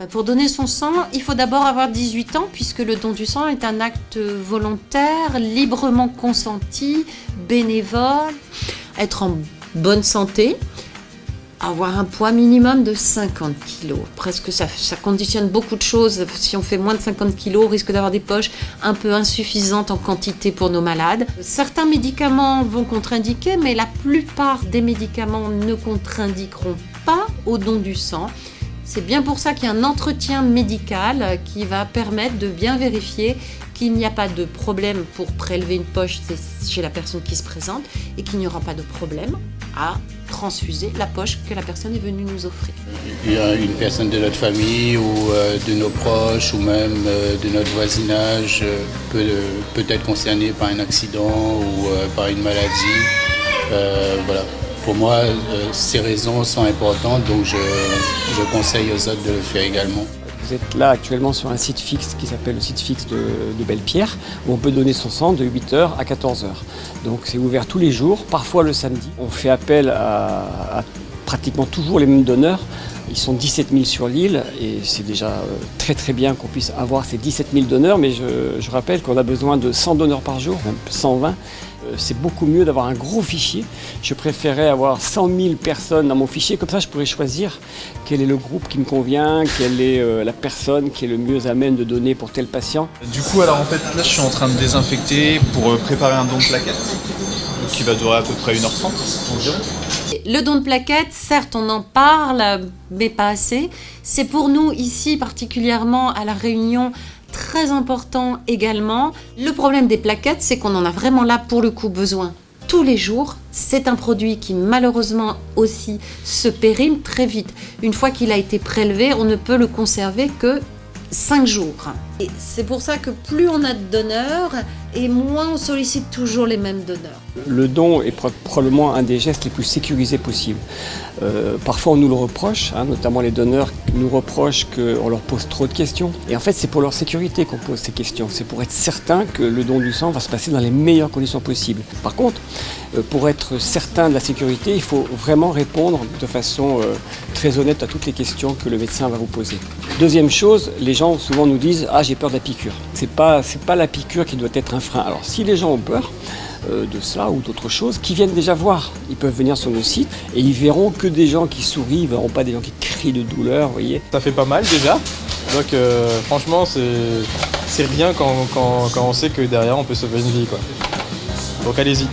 Pour donner son sang, il faut d'abord avoir 18 ans puisque le don du sang est un acte volontaire, librement consenti, bénévole, être en bonne santé, avoir un poids minimum de 50 kg. Presque ça conditionne beaucoup de choses. Si on fait moins de 50 kg, on risque d'avoir des poches un peu insuffisantes en quantité pour nos malades. Certains médicaments vont contre-indiquer, mais la plupart des médicaments ne contre-indiqueront pas au don du sang. C'est bien pour ça qu'il y a un entretien médical qui va permettre de bien vérifier qu'il n'y a pas de problème pour prélever une poche chez la personne qui se présente et qu'il n'y aura pas de problème à transfuser la poche que la personne est venue nous offrir. Il y a une personne de notre famille ou de nos proches ou même de notre voisinage peut être concernée par un accident ou par une maladie. Voilà. Pour moi, ces raisons sont importantes, donc je conseille aux autres de le faire également. Vous êtes là actuellement sur un site fixe qui s'appelle le site fixe de Belle-Pierre, où on peut donner son sang de 8h à 14h. Donc c'est ouvert tous les jours, parfois le samedi. On fait appel à pratiquement toujours les mêmes donneurs. Ils sont 17 000 sur l'île et c'est déjà très très bien qu'on puisse avoir ces 17 000 donneurs, mais je rappelle qu'on a besoin de 100 donneurs par jour, même 120. C'est beaucoup mieux d'avoir un gros fichier. Je préférais avoir 100 000 personnes dans mon fichier, comme ça je pourrais choisir quel est le groupe qui me convient, quelle est la personne qui est le mieux à même de donner pour tel patient. Du coup, alors en fait, là je suis en train de désinfecter pour préparer un don de plaquettes qui va durer à peu près 1h30 environ. Le don de plaquettes, certes on en parle, mais pas assez. C'est pour nous ici, particulièrement à La Réunion, très important également. Le problème des plaquettes, c'est qu'on en a vraiment là pour le coup besoin tous les jours. C'est un produit qui malheureusement aussi se périme très vite. Une fois qu'il a été prélevé, on ne peut le conserver que 5 jours. Et c'est pour ça que plus on a de donneurs et moins on sollicite toujours les mêmes donneurs. Le don est probablement un des gestes les plus sécurisés possibles. Parfois on nous le reproche, notamment les donneurs nous reprochent qu'on leur pose trop de questions. Et en fait c'est pour leur sécurité qu'on pose ces questions. C'est pour être certain que le don du sang va se passer dans les meilleures conditions possibles. Par contre, pour être certain de la sécurité, il faut vraiment répondre de façon très honnête à toutes les questions que le médecin va vous poser. Deuxième chose, les gens souvent nous disent « Ah, j'ai peur de la piqûre ». C'est pas la piqûre qui doit être un frein. Alors si les gens ont peur de cela ou d'autres choses, qui viennent déjà voir. Ils peuvent venir sur le site et ils verront que des gens qui sourient, ils verront pas des gens qui crient de douleur, vous voyez. Ça fait pas mal déjà, donc franchement c'est bien quand on sait que derrière on peut sauver une vie, quoi. Donc allez-y.